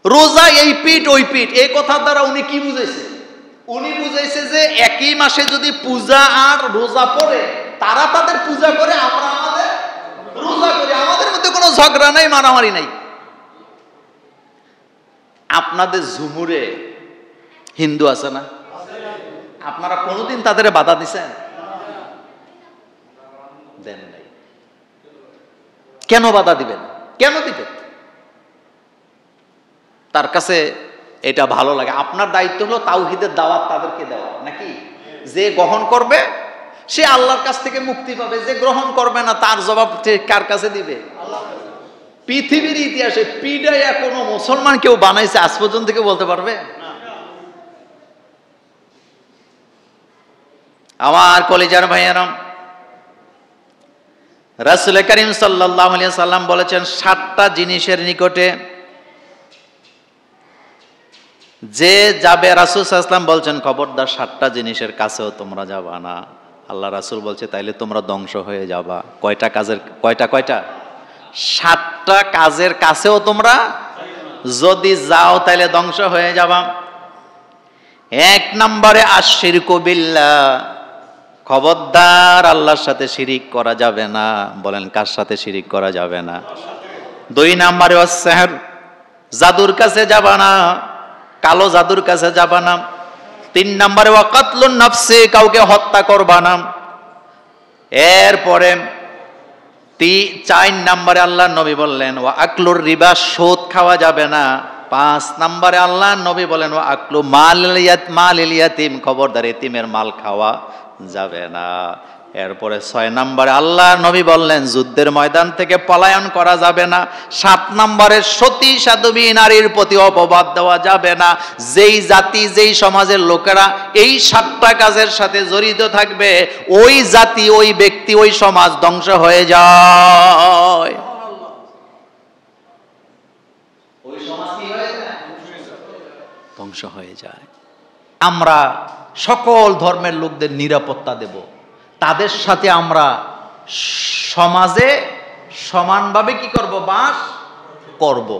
রোজা এই পিঠ ওই পিঠ, এই কথার দ্বারা উনি কি বুঝাইছে? উনি বুঝাইছে যে একই মাসে যদি পূজা আর রোজা পড়ে, তারা তাদের পূজা করে, আমরা আমাদের রোজা করি, আমাদের মধ্যে কোনো ঝগড়া নাই, মারামারি নাই। আপনাদের ঝুমুরে হিন্দু আছে না? আপনারা কোনোদিন তাদের বাধা দিছেন? দেন নাই। কেন বাধা দিবেন? কেন দিবেন? তার কাছে এটা ভালো লাগে। আপনার দায়িত্ব হলো তাওহীদের দাওয়াত তাদেরকে দেওয়া, নাকি? যে গ্রহণ করবে সে আল্লাহর কাছ থেকে মুক্তি পাবে, যে গ্রহণ করবে না তার জবাব কার কাছে দিবে? পৃথিবীর ইতিহাসে পিডাইয়া কোনো মুসলমান কেউ বানাইছে আজ পর্যন্ত কেউ বলতে পারবে? আমার কলিজার ভাইয়েরা, রাসূল করিম সাল্লাল্লাহু আলাইহি সাল্লাম বলেছেন 7টা জিনিসের নিকটে যে যাবে, রাসূল সাল্লাল্লাহু আলাইহি ওয়াসাল্লাম বলছেন খবরদার 7টা জিনিসের কাছেও তোমরা যাবা না। আল্লাহ রাসূল বলছে তাইলে তোমরা ধ্বংস হয়ে যাবা। কয়টা কাজের, কয়টা? 7টা কাজের কাছেও তোমরা যদি যাও তাইলে ধ্বংস হয়ে যাবা। 1 নম্বরে আশরিকু বিল্লাহ, খবরদার আল্লাহর সাথে শিরিক করা যাবে না। বলেন কার সাথে শিরিক করা যাবে না? 2 নম্বরে ওয়াসসিহর, জাদুর কাছে যাবা না, কালো জাদুর কাছে যাবা না। 3 নম্বরে ওয়াকাতলুন নাফসি, কাউকে হত্যা করবা না। এরপরে 4 নম্বরে আল্লাহ নবী বললেন ওয়া আকলুর রিবা, সুদ খাওয়া যাবে না। 5 নম্বরে আল্লাহ নবী বলেন ওয়া আকলু মালিল ইয়াতিম, খবরদার এতিমের মাল খাওয়া যাবে না। এরপরে 6 নম্বরে আল্লাহ নবী বললেন যুদ্ধের ময়দান থেকে পলায়ন করা যাবে না। 7 নম্বরে সতী সাধবী নারীর প্রতি অপবাদ দেওয়া যাবে না। যেই জাতি, যেই সমাজের লোকেরা এই 7টা কাজের সাথে জড়িত থাকবে, ওই জাতি, ওই ব্যক্তি, ওই সমাজ ধ্বংস হয়ে যায়। ওই সমাজ কি হয়ে যায়? ধ্বংস হয়ে যায়। আমরা সকল ধর্মের লোকদের নিরাপত্তা দেব, তাদের সাথে আমরা সমাজে সমানভাবে কি করব? বাস করব।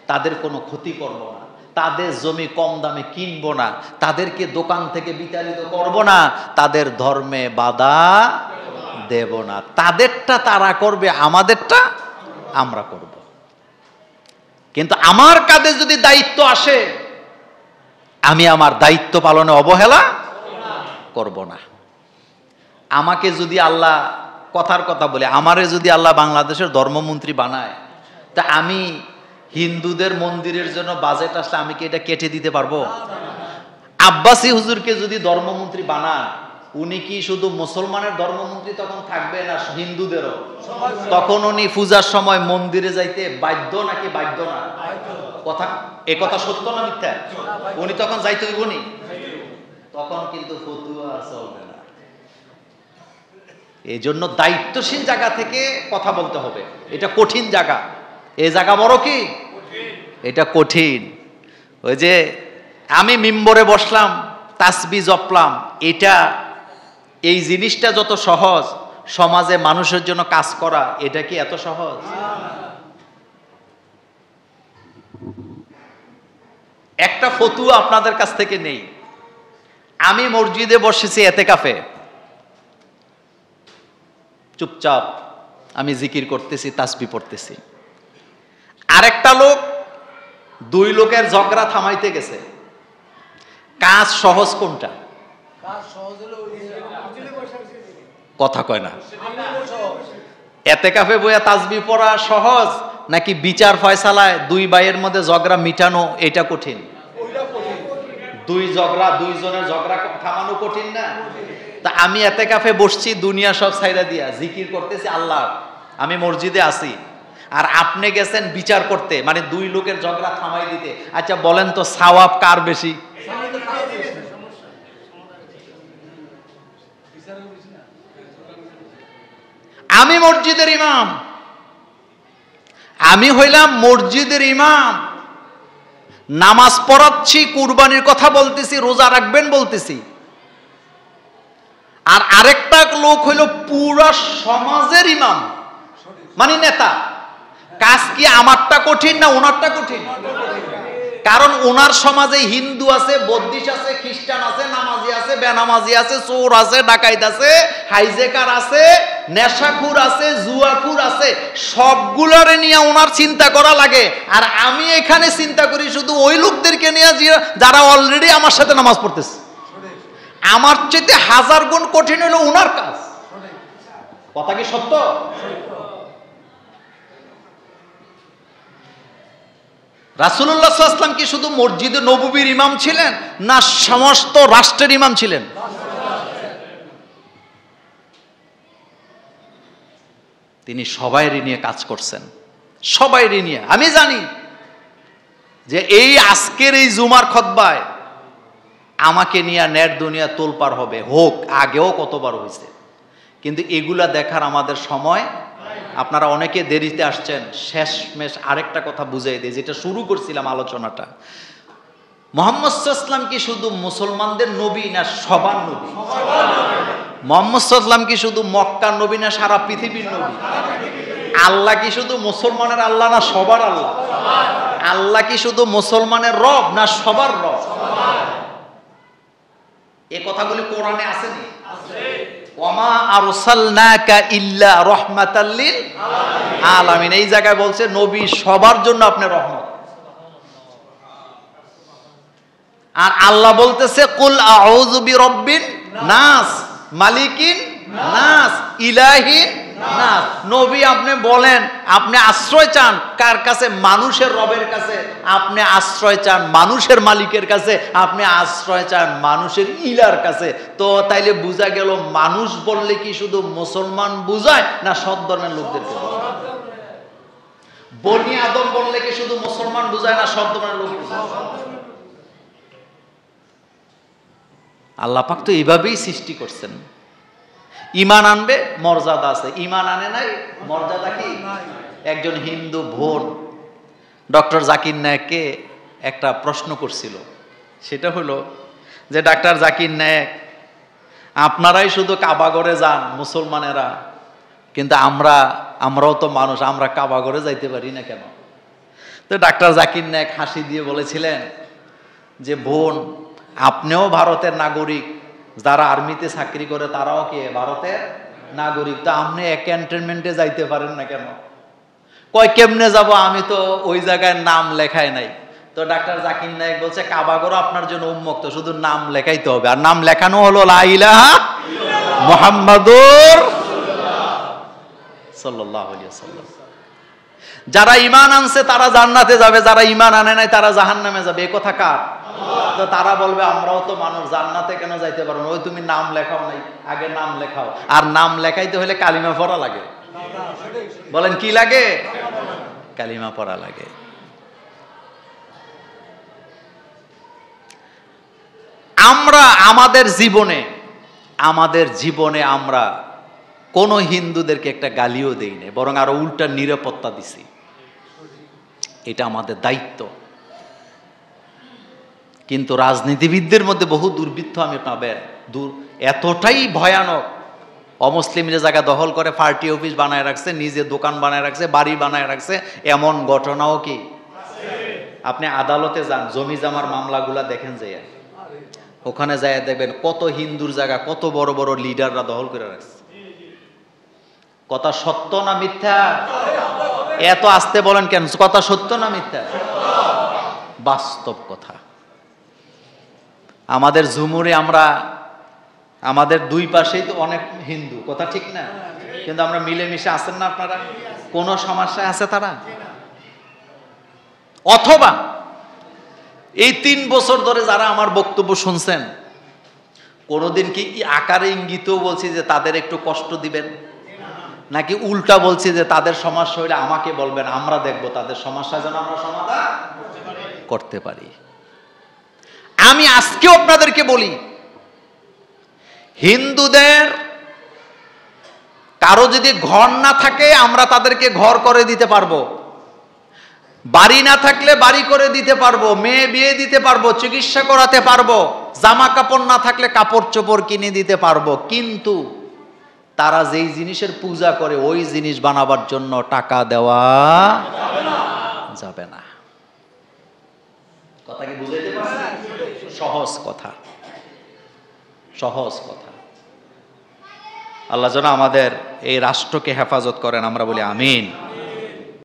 তাদের কোনো ক্ষতি করব না, তাদের জমি কম দামে কিনব না, তাদেরকে দোকান থেকে বিতাড়িত করব না, তাদের ধর্মে বাধা দেব না। তাদেরটা তারা করবে, আমাদেরটা আমরা করব। কিন্তু আমার কাঁধে যদি দায়িত্ব আসে, আমি আমার দায়িত্ব পালনে অবহেলা করব না। আমাকে যদি আল্লাহ, কথার কথা বলে, আমারে যদি আল্লাহ বাংলাদেশের ধর্মমন্ত্রী বানায়, তা আমি হিন্দুদের মন্দিরের জন্য বাজেট আসলে আমি কি এটা কেটে দিতে পারবো? আব্বাসী হুজুরকে যদি ধর্মমন্ত্রী বানায়, উনি কি শুধু মুসলমানের ধর্মমন্ত্রী তখন থাকবে না হিন্দুদেরও? তখন উনি পূজার সময় মন্দিরে যাইতে বাধ্য নাকি বাধ্য না? কথা, এ কথা সত্য না মিথ্যা? উনি তখন যাইতে হইব নি? তখন কিন্তু ফতুয়া চলবে না। এই জন্য দায়িত্বশীল জায়গা থেকে কথা বলতে হবে। এটা কঠিন জায়গা, এই জায়গা বড় কি, এটা কঠিন। ওই যে আমি মিম্বরে বসলাম, তাসবিহ জপলাম, এটা, এই জিনিসটা যত সহজ, সমাজে মানুষের জন্য কাজ করা এটা কি এত সহজ? একটা ফতুয়া আপনাদের কাছ থেকে নেই। আমি মসজিদে বসেছি এতেকাফে, চুপচাপ আমি জিকির করতেছি, তাসবিহ পড়তেছি। আরেকটা লোক 2 লোকের ঝগড়া থামাইতে গেছে। কাজ সহজ কোনটা? কথা কয় না। এতেকাফে বইয়া তাসবিহ পড়া সহজ, নাকি বিচার ফয়সালায় 2 ভাইয়ের মধ্যে ঝগড়া মিটানো এটা কঠিন? 2 জনের ঝগড়া থামানো কঠিন না? তা আমি এতেকাফে বসছি, দুনিয়া সব ছাইরা দিয়া জিকির করতেছি আল্লাহ, আমি মসজিদে আছি, আর আপনি গেছেন বিচার করতে, মানে 2 লোকের ঝগড়া থামাই দিতে। আচ্ছা বলেন তো সওয়াব কার বেশি? আমি মসজিদের ইমাম, আমি হইলাম মসজিদের ইমাম, নামাজ পড়াচ্ছি, কুরবানির কথা বলতেছি, রোজা রাখবেন বলতেছি, আর আরেকটা লোক হইল পুরা সমাজের ইমাম, মানে নেতা। কাজ কি আমারটা কঠিন না ওনারটা কঠিন? কারণ ওনার সমাজে হিন্দু আছে, বৌদ্ধিস্ট আছে, খ্রিস্টান আছে, নামাজি আছে, বেনামাজি আছে, চোর আছে, ডাকাইত আছে, হাইজেকার আছে, নেশাখুর আছে, জুয়াখুর আছে, সবগুলোরে নিয়ে ওনার চিন্তা করা লাগে। আর আমি এখানে চিন্তা করি শুধু ওই লোকদেরকে নিয়ে যারা অলরেডি আমার সাথে নামাজ পড়তেছে। আমার চেয়ে 1000 গুণ কঠিন হলো ওনার কাজ। কথা কি সত্য? রাসূলুল্লাহ সাল্লাল্লাহু আলাইহি ওয়াসাল্লাম কি শুধু মসজিদে নববীর ইমাম ছিলেন, না সমস্ত রাষ্ট্রের ইমাম ছিলেন? তিনি সবাইকে নিয়ে কাজ করছেন, সবাইকে নিয়ে। আমি জানি যে এই আজকের এই জুমার খুতবায় আমাকে নিয়ে নেট দুনিয়া তোলপাড় হবে, হোক, আগেও কতবার হয়েছে, কিন্তু এগুলা দেখার আমাদের সময়। আপনারা অনেকে দেরিতে আসছেন, শেষমেশ আরেকটা কথা বুঝাই দিই, যেটা শুরু করছিলাম আলোচনাটা। মুহাম্মদ সাল্লাল্লাহু আলাইহি ওয়াসাল্লাম কি শুধু মুসলমানদের নবী, না সবার নবী? মুহাম্মদ সাল্লাল্লাহু আলাইহি ওয়াসাল্লাম কি শুধু মক্কার নবী, না সারা পৃথিবীর নবী? আল্লাহ কি শুধু মুসলমানের আল্লাহ, না সবার আল্লাহ? আল্লাহ কি শুধু মুসলমানের রব, না সবার রব? এই কথাগুলি কোরআনে আসেনি? ওয়ামা আরসালনাকা ইল্লা রাহমাতাল লিল আলামিন। এই জায়গায় বলছে নবী সবার জন্য আপনি রহমত। আর আল্লাহ বলতেছে কুল আউযু বিরাব্বিন নাস, মালিকিন নাস, ইলাহিন নাস। নবী আপনি বলেন, আপনি আশ্রয় চান কার কাছে? মানুষের রবের কাছে। আপনি আশ্রয় চান মানুষের মালিকের কাছে, আপনি আশ্রয় চান মানুষের ইলার কাছে। তো তাইলে বোঝা গেল মানুষ বললে কি শুধু মুসলমান বুঝায়, না সব ধর্মের লোকদেরকে বোঝায়? বনি আদম বললে কি শুধু মুসলমান বুঝায়, না সব ধর্মের লোক বুঝায়? আল্লাহ পাক তো এইভাবেই সৃষ্টি করছেন। ঈমান আনবে, মর্যাদা আছে। ঈমান আনে নাই, মর্যাদা কি? একজন হিন্দু বোন ডক্টর জাকির নায়েককে একটা প্রশ্ন করছিল। সেটা হলো যে, ডাক্তার জাকির নায়েক, আপনারাই শুধু কাবাগরে যান মুসলমানেরা, কিন্তু আমরাও তো মানুষ, আমরা কাবাগরে যাইতে পারি না কেন? তো ডাক্তার জাকির নায়েক হাসি দিয়ে বলেছিলেন যে, বোন, আপনিও ভারতের নাগরিক, যারা আর্মিতে চাকরি করে তারাও কি ভারতের নাগরিক, তো আপনি ক্যান্টনমেন্টে যাইতে পারেন না কেন? কয় কেমনে যাব, আমি তো ওই জায়গায় নাম লেখাই নাই। তো ডাক্তার জাকির নায়েক বলছে, কাবাগরও আপনার জন্য উন্মুক্ত, শুধু নাম লেখাইতে হবে। আর নাম লেখানো হলো লা ইলাহা মুহাম্মাদুর সাল্লাল্লাহু আলাইহি ওয়াসাল্লাম। যারা ঈমান আনছে তারা জান্নাতে যাবে, যারা ঈমান আনে নাই তারা জাহান্নামে যাবে। এই কথা কার? তো তারা বলবে আমরাও তো মানুষ, জান্নাতে কেন যাইতে পারো না? ওই তুমি নাম লেখাও নাই, আগে নাম লেখাও। আর নাম লেখাইতে হলে কালিমা পড়া লাগে। বলেন কি লাগে? কালিমা পড়া লাগে। আমরা আমাদের জীবনে আমরা কোন হিন্দুদেরকে একটা গালিও দেই না, বরং আরো উল্টা নিরাপত্তা দিছি। এটা আমাদের দায়িত্ব। কিন্তু রাজনীতিবিদদের মধ্যে বহু দুর্বৃত্ত আমি পাবেন, এতটাই ভয়ানক, অমুসলিমদের জায়গা দখল করে পার্টি অফিস বানায় রাখছে, নিজে দোকান বানায় রাখছে, বাড়ি বানায় রাখছে। এমন ঘটনাও কি? আপনি আদালতে যান, জমি জমার মামলাগুলা দেখেন, যে ওখানে যায় দেখবেন কত হিন্দুর জায়গা কত বড় বড় লিডাররা দখল করে রাখছে। কথা সত্য না মিথ্যা? এত আসতে বলেন কেন? কথা সত্য না মিথ্যা? বাস্তব কথা। আমাদের ঝুমুরে আমাদের দুই পাশেই তো অনেক হিন্দু, কথা ঠিক না? কিন্তু আমরা মিলেমিশে আছেন না আপনারা? কোন সমস্যা আছে তারা? অথবা এই 3 বছর ধরে যারা আমার বক্তব্য শুনছেন, কোনোদিন কি আকারে ইঙ্গিতেও বলছি যে তাদের একটু কষ্ট দিবেন, নাকি উল্টা বলছি যে তাদের সমস্যা হইলে আমাকে বলবেন, আমরা দেখব তাদের সমস্যা যেন আমরা সমাধান করতে পারি? আমি আজকেও আপনাদেরকে বলি, হিন্দুদের কারো যদি ঘর না থাকে আমরা তাদেরকে ঘর করে দিতে পারবো, বাড়ি না থাকলে বাড়ি করে দিতে পারবো, মেয়ে বিয়ে দিতে পারবো, চিকিৎসা করাতে পারবো, জামা কাপড় না থাকলে কাপড় চোপড় কিনে দিতে পারবো। কিন্তু তারা যেই জিনিসের পূজা করে ওই জিনিস বানাবার জন্য টাকা দেওয়া যাবে না। কথা কি বুঝাইতে পারছি? সহজ কথা, সহজ কথা। আল্লাহ যেন আমাদের এই রাষ্ট্রকে হেফাজত করেন, আমরা বলি আমিন।